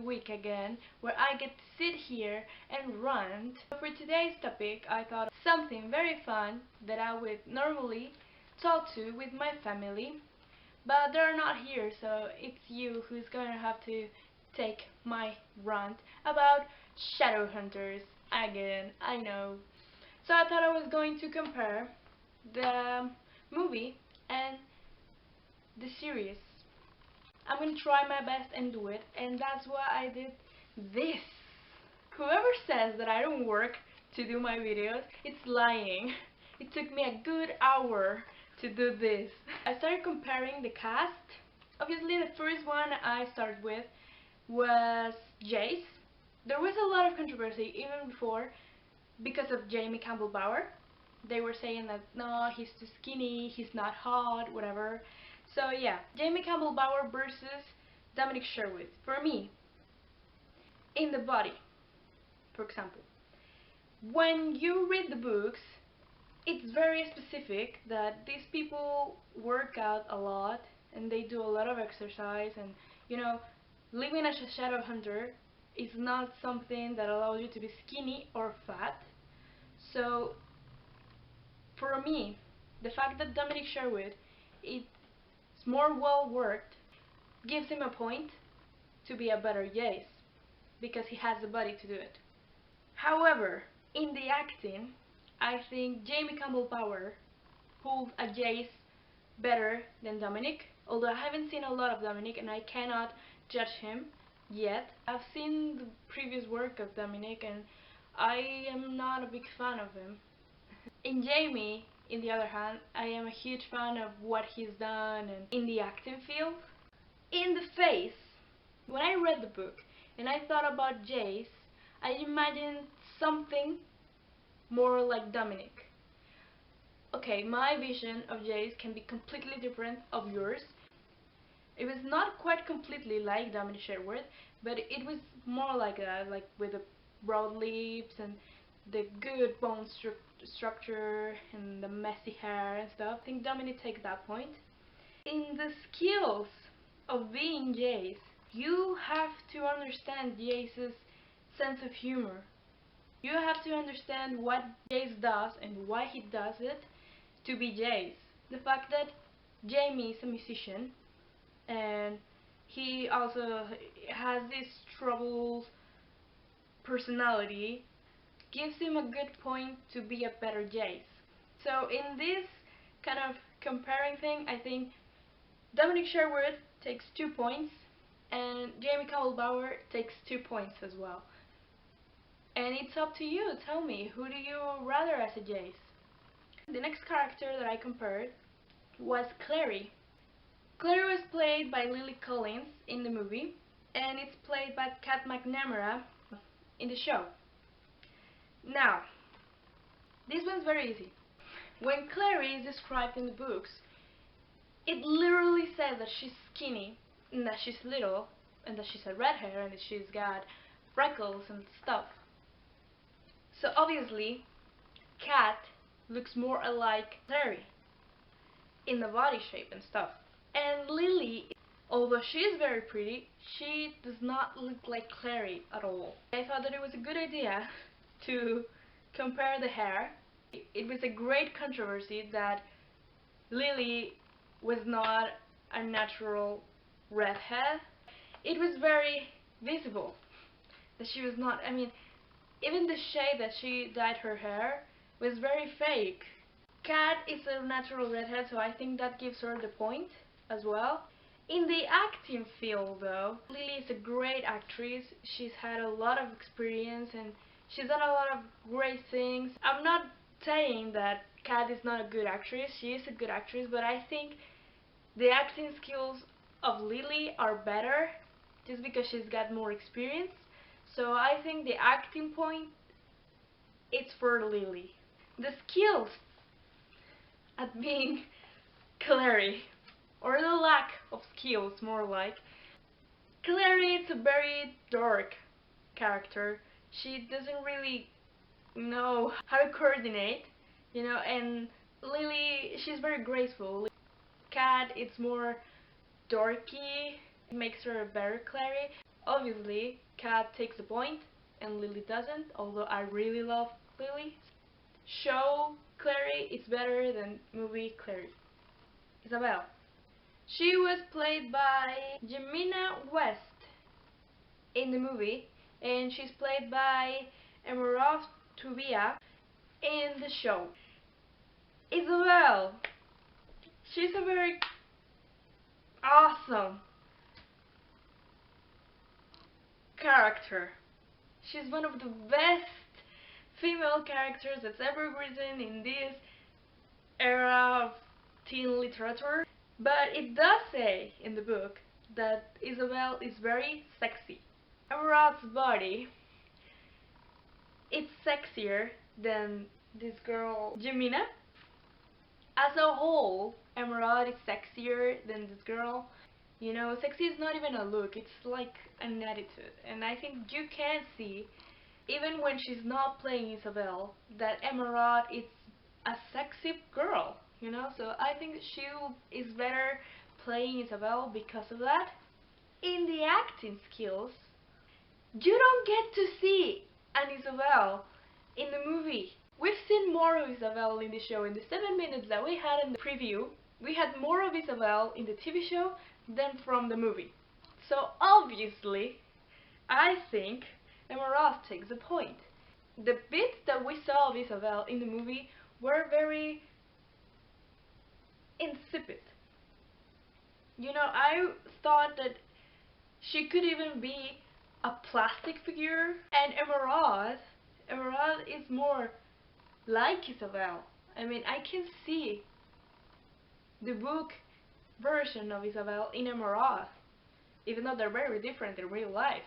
week again, where I get to sit here and rant. For today's topic, I thought of something very fun that I would normally talk to with my family, but they're not here, so it's you who's gonna have to take my rant about Shadowhunters again, I know. So I thought I was going to compare the movie and the series. I'm gonna try my best and do it, and that's why I did this. Whoever says that I don't work to do my videos, it's lying. It took me a good hour to do this. I started comparing the cast. Obviously the first one I started with was Jace. There was a lot of controversy even before because of Jamie Campbell-Bower. They were saying that no, he's too skinny, he's not hot, whatever. So yeah, Jamie Campbell-Bower versus Dominic Sherwood. For me, in the body, for example, when you read the books, it's very specific that these people work out a lot and they do a lot of exercise, and you know, living as a shadow hunter is not something that allows you to be skinny or fat. So for me, the fact that Dominic Sherwood it's more well worked gives him a point to be a better Jace because he has the body to do it. However, in the acting, I think Jamie Campbell-Bower pulled a Jace better than Dominic, although I haven't seen a lot of Dominic and I cannot judge him yet. I've seen the previous work of Dominic and I am not a big fan of him. In Jamie, in the other hand, I am a huge fan of what he's done and in the acting field. In the face, when I read the book and I thought about Jace, I imagined something more like Dominic. Okay, my vision of Jace can be completely different of yours. It was not quite completely like Dominic Sherwood, but it was more like that, like with the broad lips and the good bone structure and the messy hair and stuff. I think Dominic takes that point. In the skills of being Jace, you have to understand Jace's sense of humor. You have to understand what Jace does and why he does it to be Jace. The fact that Jamie is a musician and he also has this troubled personality gives him a good point to be a better Jace. So in this kind of comparing thing, I think Dominic Sherwood takes 2 points and Jamie Campbell-Bower takes 2 points as well. And it's up to you, tell me, who do you rather as a Jace? The next character that I compared was Clary. Clary was played by Lily Collins in the movie, and it's played by Kat McNamara in the show. Now, this one's very easy. When Clary is described in the books, it literally says that she's skinny, and that she's little, and that she's a red hair, and that she's got freckles and stuff. So obviously, Kat looks more alike Clary in the body shape and stuff. And Lily, although she is very pretty, she does not look like Clary at all. I thought that it was a good idea to compare the hair. It was a great controversy that Lily was not a natural redhead. It was very visible that she was not, I mean, even the shade that she dyed her hair was very fake. Kat is a natural redhead, so I think that gives her the point as well. In the acting field though, Lily is a great actress. She's had a lot of experience and she's done a lot of great things. I'm not saying that Kat is not a good actress. She is a good actress, but I think the acting skills of Lily are better just because she's got more experience. So I think the acting point, it's for Lily. The skills at being Clary, or the lack of skills more like. Clary is a very dark character. She doesn't really know how to coordinate, you know, and Lily, she's very graceful. Kat, it's more dorky. It makes her a better Clary. Obviously, Kat takes a point and Lily doesn't, although I really love Lily. Show Clary is better than movie Clary. Isabel. She was played by Jemina West in the movie, and she's played by Emerald Tubia in the show. Isabel. She's a very awesome character. She's one of the best female characters that's ever written in this era of teen literature. But it does say in the book that Isabel is very sexy. Emerald's body, it's sexier than this girl Jemina. As a whole, Emerald is sexier than this girl. You know, sexy is not even a look, it's like an attitude. And I think you can see, even when she's not playing Isabel, that Emerald is a sexy girl, you know? So I think she is better playing Isabel because of that. In the acting skills, you don't get to see an Isabel in the movie. We've seen more of Isabel in the show. In the 7 minutes that we had in the preview, we had more of Isabel in the TV show than from the movie. So obviously, I think Emerald takes a point. The bits that we saw of Isabel in the movie were very insipid. You know, I thought that she could even be a plastic figure, and Emerald is more like Isabel. I mean, I can see the book version of Isabel in Emerald, even though they're very different in real life.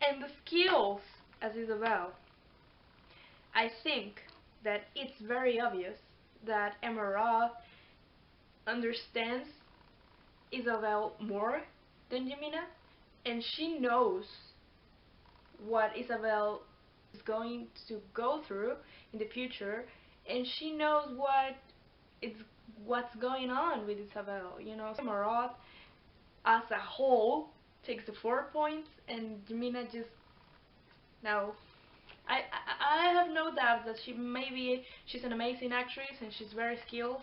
And the skills as Isabel, I think that it's very obvious that Emerald understands Isabel more than Jemina, and she knows what Isabel is going to go through in the future, and she knows what's going on with Isabel. You know, Emerald as a whole takes the 4 points, and Jemina just no. I have no doubt that she's an amazing actress and she's very skilled,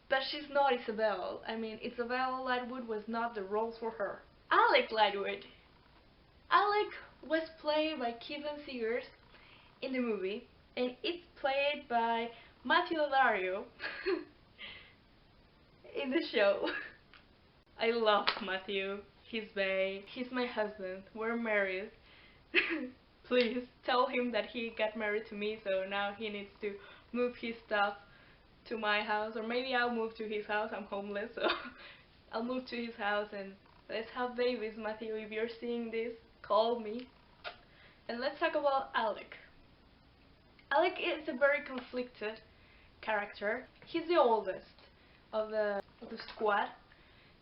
but she's not Isabel. I mean, Isabel Lightwood was not the role for her. Alec Lightwood. Alec was played by Kevin Sears in the movie, and it's played by Matthew Dario in the show. I love Matthew. He's bae. He's my husband. We're married. Please tell him that he got married to me, so now he needs to move his stuff to my house, or maybe I'll move to his house. I'm homeless, so I'll move to his house and let's have babies. Matthew, if you're seeing this, call me. And let's talk about Alec. Alec is a very conflicted character. He's the oldest of the squad,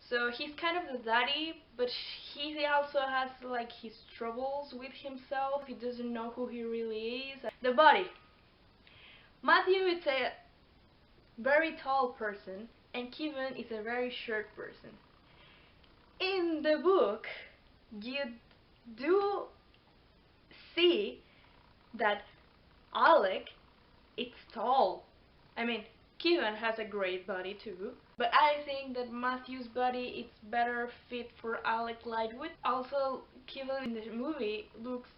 so he's kind of the daddy, but he also has like his troubles with himself. He doesn't know who he really is. The body. Matthew is a very tall person, and Kevin is a very short person. In the book, you do see that Alec is tall. I mean, Kevin has a great body too, but I think that Matthew's body is better fit for Alec Lightwood. Also, Kevin in the movie looks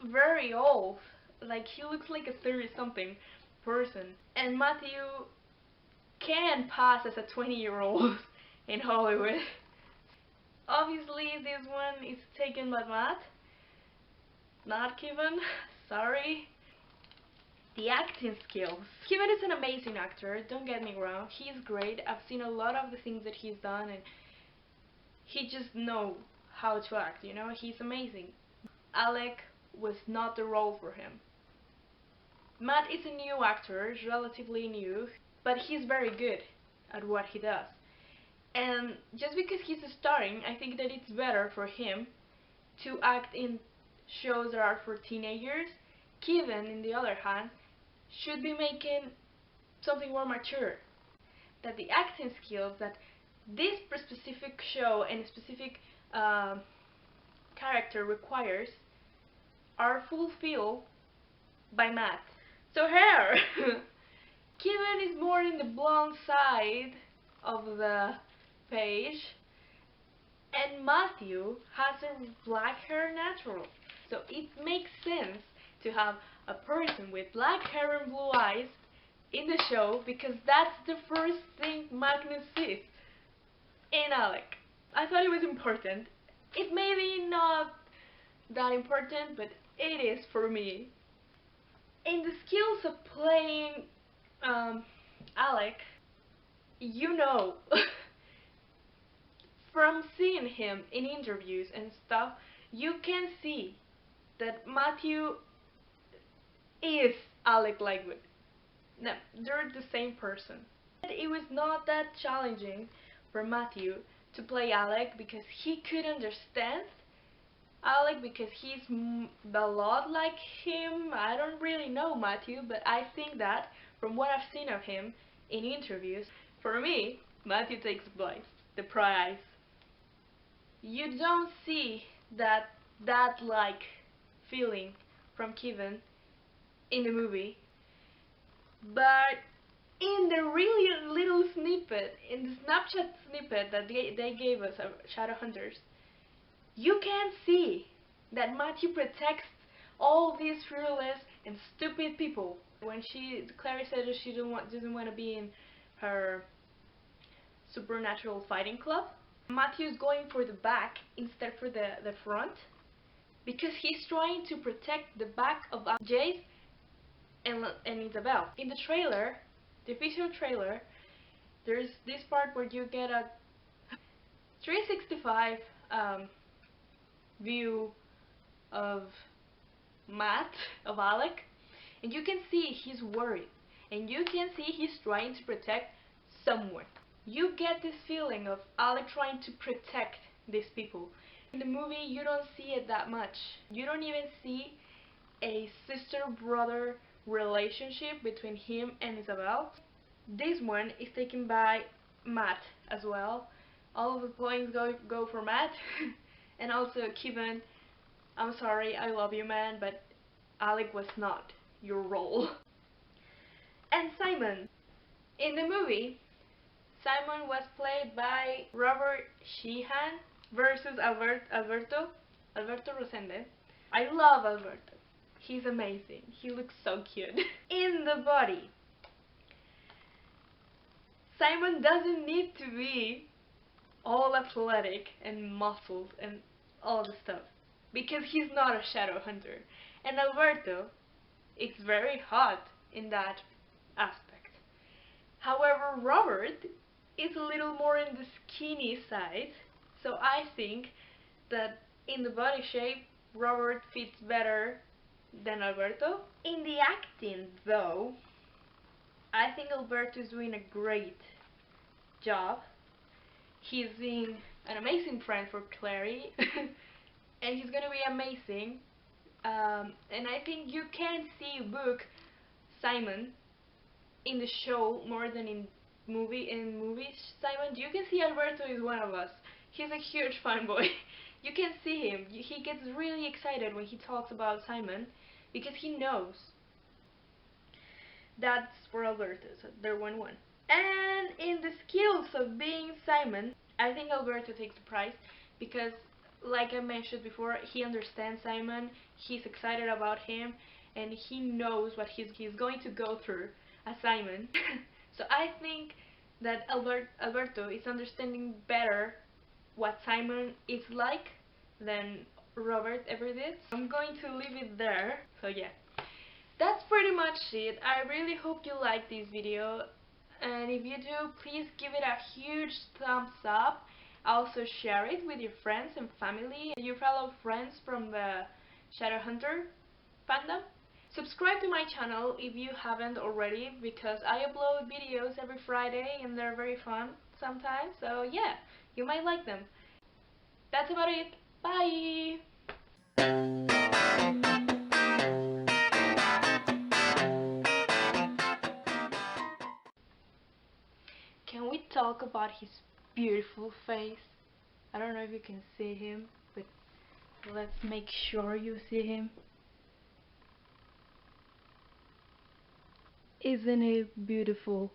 very old. Like, he looks like a 30-something person. And Matthew can pass as a 20-year-old in Hollywood. Obviously, this one is taken by Matt, not Kevin. Sorry. The acting skills. Kevin is an amazing actor, don't get me wrong. He's great. I've seen a lot of the things that he's done, and he just knows how to act, you know? He's amazing. Alec was not the role for him. Matt is a new actor, relatively new, but he's very good at what he does. And just because he's starring, I think that it's better for him to act in shows that are for teenagers. Kevin, on the other hand, should be making something more mature. That the acting skills that this specific show and specific um, character requires are fulfilled by Matt. So here, Kevin is more in the blonde side of the page, and Matthew has a black hair natural. So it makes sense to have a person with black hair and blue eyes in the show because that's the first thing Magnus sees in Alec. I thought it was important. It may be not that important, but it is for me. In the skills of playing Alec, you know, from seeing him in interviews and stuff, you can see that Matthew is Alec Lightwood. No, they're the same person. It was not that challenging for Matthew to play Alec because he could understand Alec because he's a lot like him. I don't really know Matthew, but I think that from what I've seen of him in interviews, for me, Matthew takes the prize. You don't see that like feeling from Kevin in the movie, but in the really little snippet, in the Snapchat snippet that they gave us of Shadowhunters, you can see that Matthew protects all these fearless and stupid people. When Clary said that she doesn't want to be in her supernatural fighting club, Matthew's going for the back instead for the front because he's trying to protect the back of Jace and Isabel. In the trailer, the official trailer, there's this part where you get a 365 view of Alec, and you can see he's worried, and you can see he's trying to protect someone. You get this feeling of Alec trying to protect these people. In the movie, you don't see it that much. You don't even see a sister-brother relationship between him and Isabel. This one is taken by Matt as well. All of the points go for Matt. And also Kevin, I'm sorry, I love you man, but Alec was not your role. And Simon. In the movie, Simon was played by Robert Sheehan versus Alberto Rosende. I love Alberto. He's amazing. He looks so cute. In the body, Simon doesn't need to be all athletic and muscles and all the stuff because he's not a shadow hunter. And Alberto is very hot in that aspect. However, Robert is a little more in the skinny side, so I think that in the body shape, Robert fits better than Alberto. In the acting, though, I think Alberto is doing a great job. He's being an amazing friend for Clary, and he's gonna be amazing. And I think you can see book Simon in the show more than in movies. Simon, you can see Alberto is one of us. He's a huge fanboy. You can see him. He gets really excited when he talks about Simon because he knows. That's for Alberto, so they're 1-1. And in the skills of being Simon, I think Alberto takes the prize because, like I mentioned before, he understands Simon, he's excited about him, and he knows what he's going to go through as Simon. So I think that Alberto is understanding better what Simon is like than Robert ever did. I'm going to leave it there. So yeah, that's pretty much it. I really hope you like this video, and if you do, please give it a huge thumbs up. Also share it with your friends and family, your fellow friends from the Shadowhunter fandom. Subscribe to my channel if you haven't already, because I upload videos every Friday and they're very fun sometimes, so yeah, you might like them. That's about it. Bye! Can we talk about his beautiful face? I don't know if you can see him, but let's make sure you see him. Isn't he beautiful?